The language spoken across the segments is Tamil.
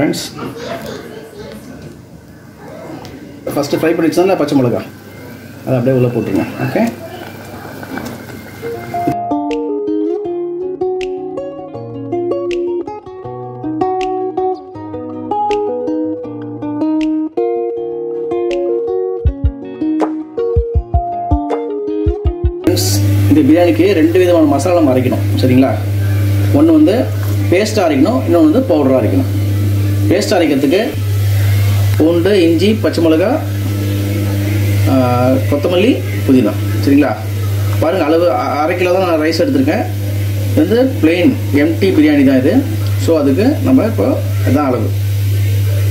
ஃப்ரெண்ட்ஸ், ஃபஸ்ட்டு ஃப்ரை பண்ணி வச்சுருந்தா பச்சை மிளகா அதை அப்படியே உள்ளே போட்டுருங்க. ஓகே, இந்த பிரியாணிக்கு 2 விதமான மசாலா நம்ம அரைக்கணும். சரிங்களா, ஒன்று வந்து பேஸ்ட்டாக அரைக்கணும், இன்னொன்று வந்து பவுடராக அரைக்கணும். பேஸ்ட் அரைக்கிறதுக்கு பூண்டு, இஞ்சி, பச்சை மிளகா, கொத்தமல்லி, புதினா. சரிங்களா, பாருங்கள் அளவு 1/2 கிலோ தான் நான் ரைஸ் எடுத்திருக்கேன். இது வந்து பிளெயின் எம்டி பிரியாணி தான் இது. ஸோ அதுக்கு நம்ம இப்போ இதுதான் அளவு.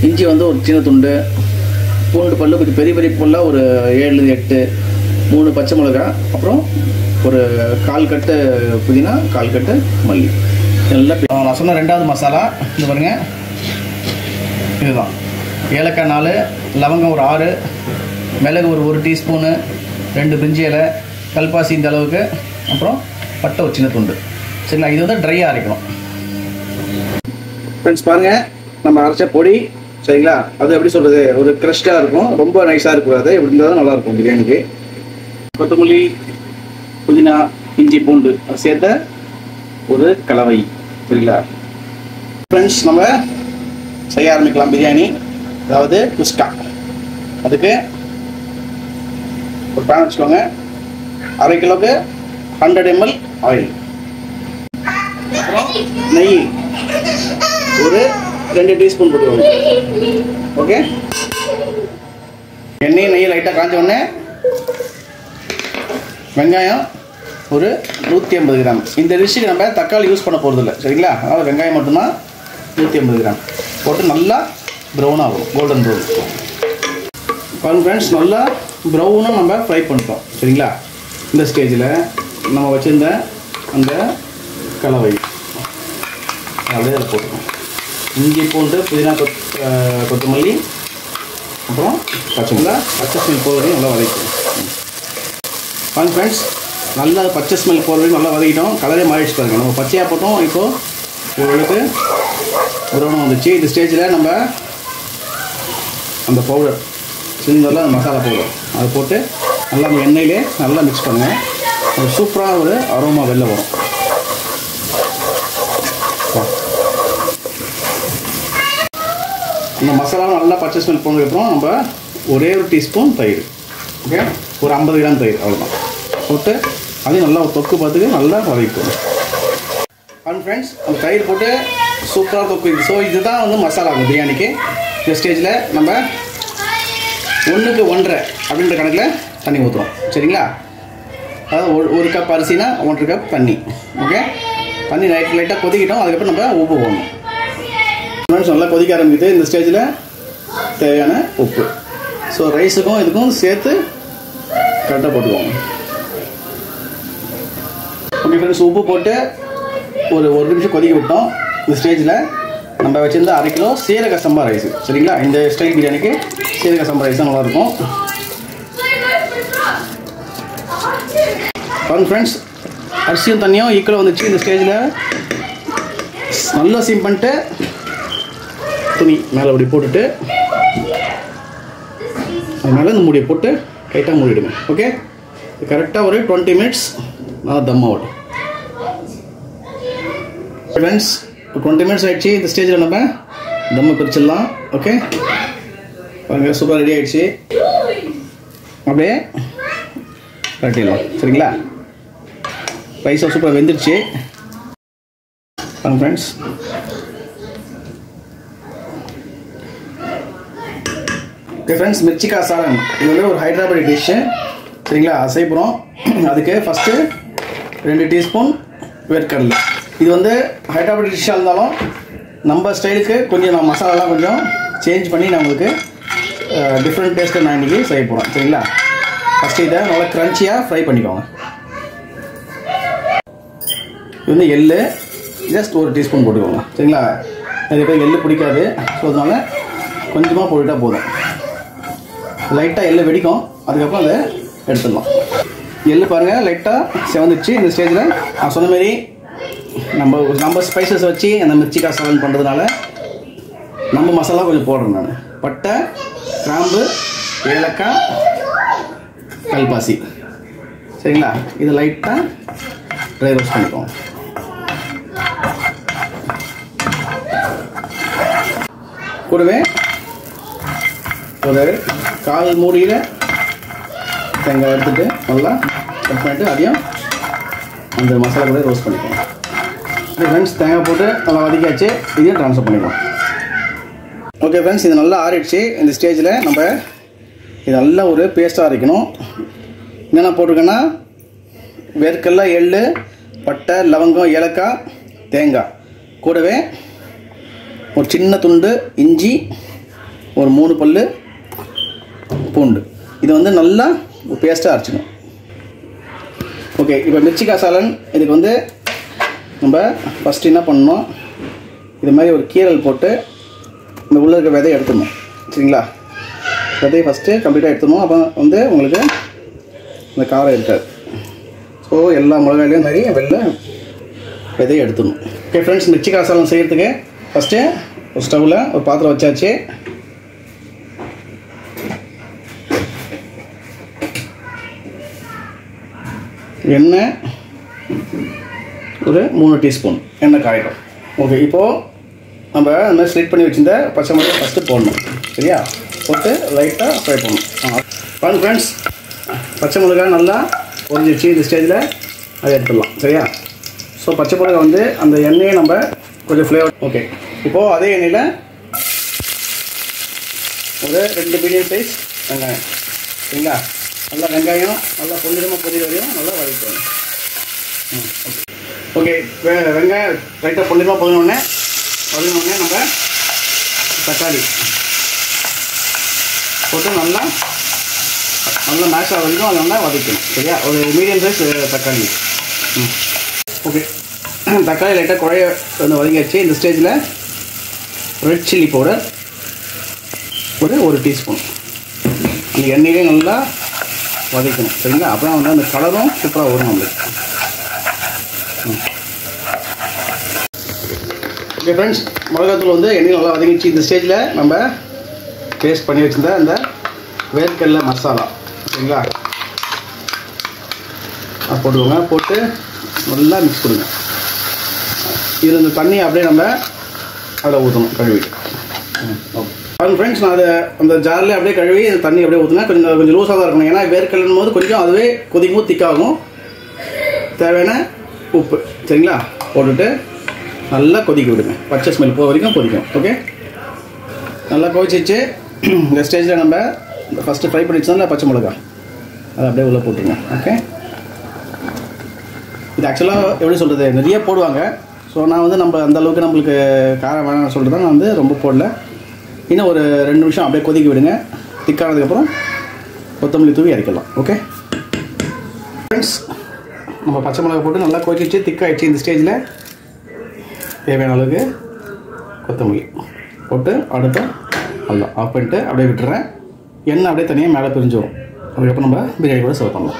இஞ்சி வந்து ஒரு சின்ன துண்டு, பூண்டு பல்லு கொஞ்சம் பெரிய பெரிய பல்லாக ஒரு 7-8, 3 பச்சை மிளகா, அப்புறம் ஒரு 1/4 கட்டு புதினா, 1/4 கட்டு மல்லி. எல்லாம் நான் சொன்ன 2வது மசாலா இது பாருங்கள். இதுதான் ஏலக்காய் 4, லவங்கம் ஒரு 6, மிளகு ஒரு 1 டீஸ்பூனு, 2 பிரிஞ்சி இலை, கல்பாசி இந்த அளவுக்கு, அப்புறம் பட்டை ஒரு சின்ன துண்டு. சரிங்களா, இது வந்து ட்ரையாக அரைக்கணும். ஃப்ரெண்ட்ஸ் பாருங்கள், நம்ம அரைச்ச பொடி. சரிங்களா, அது எப்படி சொல்கிறது, ஒரு க்ரஷ்டாக இருக்கும், ரொம்ப நைஸாக இருக்கக்கூடாது. இப்படி இருந்தால் தான் நல்லாயிருக்கும் பிரியாணிக்கு. கொத்தமல்லி, புதினா, இஞ்சி, பூண்டு சேர்த்த ஒரு கலவை. சரிங்களா ஃப்ரெண்ட்ஸ், நம்ம செய்ய ஆரம்பிக்கலாம் பிரியாணி, அதாவது குஸ்கா. அதுக்கு ஒரு பேன் வச்சுக்கோங்க. 1/2 கிலோவுக்கு 100 ml ஆயில், அப்புறம் நெய் ஒரு 2 டீஸ்பூன் போட்டுக்கோங்க. ஓகே, எண்ணெய் நெய் லைட்டாக காஞ்ச உடனே வெங்காயம் ஒரு 150 கிராம். இந்த டிஷ்ஷுக்கு நம்ம தக்காளி யூஸ் பண்ண போகிறதில்ல. சரிங்களா, அதனால் வெங்காயம் மட்டும்தான் 150 கிராம் போட்டு நல்லா ப்ரௌன் ஆகும், கோல்டன் ப்ரௌன். பாருங்கள் ஃப்ரெண்ட்ஸ், நல்லா ப்ரௌனாக நம்ம ஃப்ரை பண்ணிட்டோம். சரிங்களா, இந்த ஸ்டேஜில் நம்ம வச்சுருந்த அந்த கலவை அப்படியே அதை போட்டுக்கோம். இஞ்சி, பூண்டு, புதினா, கொத்தமல்லி, அப்புறம் பச்சை ஸ்மெல் போகிற வரையும் நல்லா வதக்கிடும். பாருங்கள் ஃப்ரெண்ட்ஸ், நல்லா பச்சை ஸ்மெல் போகிற வரைக்கும் நல்லா வதக்கிட்டோம். கலரே மாறிடுச்சு பாருங்க. நம்ம பச்சையாக போட்டோம், இப்போது ஓரளவுக்கு ப்ரௌனாக வந்துச்சு. இந்த ஸ்டேஜில் நம்ம அந்த பவுடர் சிலிண்டரில் அந்த மசாலா பவுடர் அதை போட்டு நல்லா அந்த எண்ணெயிலே நல்லா மிக்ஸ் பண்ணுங்கள். ஒரு சூப்பராக ஒரு அரோமா வெளில வரும். இந்த மசாலா நல்லா பச்சை ஸ்மெல் போனதுக்கப்புறம் நம்ம ஒரே ஒரு டீஸ்பூன் தயிர், ஓகே, ஒரு 50 கிராம் தயிர் அவ்வளோதான் போட்டு அதையும் நல்லா ஒரு தொக்கு பார்த்துக்கு நல்லா வதக்கிக்கணும். அண்ட் ஃப்ரெண்ட்ஸ், அந்த தயிர் போட்டு சூப்பராக தொக்கு. ஸோ இதுதான் வந்து மசாலா அந்த பிரியாணிக்கு. இந்த ஸ்டேஜில் நம்ம 1க்கு 1.5 அப்படின்ற கணக்கில் தண்ணி ஊற்றுறோம். சரிங்களா, அதாவது 1 கப் அரிசினா 1.5 கப் தண்ணி. ஓகே, தண்ணி லைட்டாக கொதிக்கிட்டோம். அதுக்கப்புறம் நம்ம உப்பு போடணும். ஃப்ரெண்ட்ஸ், நல்லா கொதிக்க ஆரம்பிக்குது. இந்த ஸ்டேஜில் தேவையான உப்பு. ஸோ ரைஸுக்கும் இதுக்கும் சேர்த்து கரெக்டாக போட்டுக்குவோம். ஓகே ஃப்ரெண்ட்ஸ், உப்பு போட்டு ஒரு நிமிஷம் கொதிக்க விட்டோம். இந்த ஸ்டேஜில் நம்ம வச்சுருந்த 1/2 கிலோ சீரகசம்பா ரைஸு. சரிங்களா, இந்த ஸ்டைல் பிரியாணிக்கு சீரகசம்பா ரைஸ் தான் நல்லாயிருக்கும். பாருங்க ஃப்ரெண்ட்ஸ், அரிசியும் தண்ணியும் ஈக்குவலாக வந்துச்சு. இந்த ஸ்டேஜில் நல்லா சீம் பண்ணிட்டு துணி மேலே அப்படி போட்டுட்டு அது மேலே இந்த மூடியை போட்டு டைட்டாக மூடிடுங்க. ஓகே, கரெக்டாக ஒரு 20 மினிட்ஸ் நல்லா தம் ஆகட்டும். ஃப்ரெண்ட்ஸ், 20 மினிட்ஸ் ஆகிடுச்சு. இந்த ஸ்டேஜில் நம்ம தம்மை பிரிச்சிடலாம். ஓகே, பாருங்கள், சூப்பராக ரெடி ஆகிடுச்சு. அப்படியே கட்டிடலாம். சரிங்களா, ரைஸும் சூப்பராக வெந்துடுச்சு. பாருங்கள் ஃப்ரெண்ட்ஸ், ஓகே ஃப்ரெண்ட்ஸ், மிர்ச்சிக்கா சாலன் இது வந்து ஒரு ஹைதராபாடி டிஷ்ஷு. சரிங்களா, செய்யப்போகிறோம். அதுக்கு ஃபஸ்ட்டு 2 டீஸ்பூன் வேர்க்கடலை. இது வந்து ஹைதராபாடி டிஷ்ஷாக இருந்தாலும் நம்ம ஸ்டைலுக்கு கொஞ்சம் நான் மசாலாலாம் கொஞ்சம் சேஞ்ச் பண்ணி நான் உங்களுக்கு டிஃப்ரெண்ட் டேஸ்ட்டில் நான் இன்றைக்கி செய்ய போகிறேன். சரிங்களா, ஃபஸ்ட்டு இதை நல்லா க்ரன்ச்சியாக ஃப்ரை பண்ணிக்கோங்க. இது வந்து எள்ளு ஜஸ்ட் 1 டீஸ்பூன் போட்டுக்கோங்க. சரிங்களா, நிறைய பேர் எள்ளு பிடிக்காது. ஸோ அதனால கொஞ்சமாக போட்டுட்டால் போதும். லைட்டாக எள்ளு வெடிக்கும், அதுக்கப்புறம் அதை எடுத்துடலாம். எள்ளு பாருங்கள் லைட்டாக செவந்துச்சு. இந்த ஸ்டேஜில் நான் சொன்ன மாரி நம்ம ஸ்பைசஸ் வச்சு அந்த மிர்ச்சிக்கா சாலன் பண்ணுறதுனால நம்ம மசாலா கொஞ்சம் போடுறேன் நான். பட்டை, கிராம்பு, ஏலக்காய், கல்பாசி. சரிங்களா? இது லைட்டாக ட்ரை ரோஸ்ட் பண்ணிக்குவோம். கூடவே ஒரு 1/4 மூடியில் தேங்காய் எடுத்துகிட்டு நல்லா கட் பண்ணிவிட்டு அதையும் அந்த மசாலா கூட ரோஸ்ட் பண்ணிக்குவோம். ஃப்ரெண்ட்ஸ், தேங்காய் போட்டு நல்லா வதக்கியாச்சு. இதையும் ட்ரான்ஸ்ஃபர் பண்ணிக்குவோம். ஓகே ஃப்ரெண்ட்ஸ், இது நல்லா ஆறிடுச்சு. இந்த ஸ்டேஜில் நம்ம இது நல்லா ஒரு பேஸ்ட்டாக அரைக்கணும். என்னென்ன போட்டிருக்கேன்னா வேர்க்கடலை, எள்ளு, பட்டை, லவங்கம், ஏலக்காய், தேங்காய், கூடவே ஒரு சின்ன துண்டு இஞ்சி, ஒரு 3 பல்லு பூண்டு. இது வந்து நல்லா பேஸ்ட்டாக அரைச்சிக்கணும். ஓகே, இப்போ மிர்ச்சிக்காய் சாலன் இதுக்கு வந்து நம்ம ஃபஸ்ட்டு என்ன பண்ணணும், இது மாதிரி ஒரு கீரல் போட்டு இந்த உள்ள இருக்க விதையை எடுத்துடணும். சரிங்களா? விதையை ஃபஸ்ட்டு கம்ப்ளீட்டாக எடுத்துடணும். அப்போ வந்து உங்களுக்கு இந்த காரம் இருக்காது. ஸோ எல்லா மிளகாயிலையும் நிறைய வெள்ளை விதையை எடுத்துடணும். ஓகே ஃப்ரெண்ட்ஸ், மிர்ச்சிக்காய் சாலன் செய்கிறதுக்கு ஃபஸ்ட்டு ஒரு ஸ்டவ்வில் ஒரு பாத்திரம் வச்சாச்சு. எண்ணெய் ஒரு 3 டீஸ்பூன் எண்ணெய் காயிடும். ஓகே, இப்போது நம்ம அந்த மாதிரி ஸ்லிட் பண்ணி வச்சுருந்த பச்சை மிளகாய் ஃபஸ்ட்டு போடணும். சரியா? போட்டு லைட்டாக ஃப்ரை பண்ணணும். பாருங்க ஃப்ரெண்ட்ஸ், பச்சை மிளகாய் நல்லா பொரிஞ்சிடுச்சு. இந்த ஸ்டேஜில் அதை எடுத்துடலாம். சரியா? ஸோ பச்சை மிளகாய் வந்து அந்த எண்ணெயை நம்ம கொஞ்சம் ஃப்ளேவர். ஓகே, இப்போது அதே எண்ணெயில் ஒரு 2 மீடியம் சைஸ் வெங்காயம். சரிங்களா? நல்லா வெங்காயம் நல்லா பொன்னிறமாக பொரிய வரையும் நல்லா வதக்கணும். ஓகே, வெங்காயம் லைட்டாக பொன்னிறமாக பொதினோடனே நம்ம தக்காளி போட்டு நல்லா மேஷ் ஆக வரைக்கும் அதை நல்லா வதக்கணும். சரியா? ஒரு மீடியம் சைஸ் தக்காளி. ஓகே, தக்காளி லைட்டாக குழைய வந்து வதங்கிடுச்சு. இந்த ஸ்டேஜில் ரெட் சில்லி பவுடர் ஒரு 1 டீஸ்பூன் அந்த எண்ணெயிலே நல்லா வதக்கணும். சரிங்களா? அப்புறம் வந்து அந்த கலரும் சூப்பராக வரும் நம்மளுக்கு. ஓகே ஃப்ரெண்ட்ஸ், மிளகாத்தூள் வந்து எண்ணெயில் நல்லா வதங்கிடுச்சு. இந்த ஸ்டேஜில் நம்ம பேஸ்ட் பண்ணி வச்சுருந்த அந்த வேர்க்கடலை மசாலா. சரிங்களா? அது போட்டுக்கோங்க. போட்டு நல்லா மிக்ஸ் கொடுங்க. இது இந்த தண்ணி அப்படியே நம்ம அதில் ஊற்றணும் கழுவிட்டு. ஓகே ஃப்ரெண்ட்ஸ், நான் அதை அந்த ஜாரில் அப்படியே கழுவி அந்த தண்ணி அப்படியே ஊற்றினா கொஞ்சம் லூஸாக தான் இருக்கணும். ஏன்னா வேர்க்கடலைன்னு போது கொஞ்சம் அதுவே கொதிக்கும் திக்காகும். தேவையான உப்பு. சரிங்களா? போட்டுட்டு நல்லா கொதிக்க விடுங்க. பச்சை ஸ்மெல் போக வரைக்கும் கொதிக்கும். ஓகே, நல்லா கொதிச்சிச்சு. இந்த ஸ்டேஜில் நம்ம இந்த ஃபஸ்ட்டு ஃப்ரை பண்ணி வச்சோம்ல பச்சை மிளகா, அதை அப்படியே உள்ளே போட்டுருங்க. ஓகே, இது ஆக்சுவலாக எப்படி சொல்கிறது, நிறைய போடுவாங்க. ஸோ நான் வந்து நம்ம அந்தளவுக்கு நம்மளுக்கு காரம் வேணாம்னு சொல்லிட்டு தான் நான் வந்து ரொம்ப போடல. இன்னும் ஒரு 2 நிமிஷம் அப்படியே கொதிக்க விடுங்க. திக்கானதுக்கப்புறம் கொத்தமல்லி தூவி இறக்கலாம். ஓகே ஃப்ரெண்ட்ஸ், நம்ம பச்சை மிளகா போட்டு நல்லா கொதிச்சு திக்காகிடுச்சு. இந்த ஸ்டேஜில் தேவையான அளவுக்கு கொத்தமல்லி போட்டு அடுப்பை நல்லா ஆஃப் பண்ணிட்டு அப்படியே விட்டுறேன். எண்ணெய் அப்படியே தனியாக மேலே பிரிஞ்சு வரும். அதுக்கப்புறம் நம்ம பிரியாணி கூட சர்வ் பண்ணலாம்.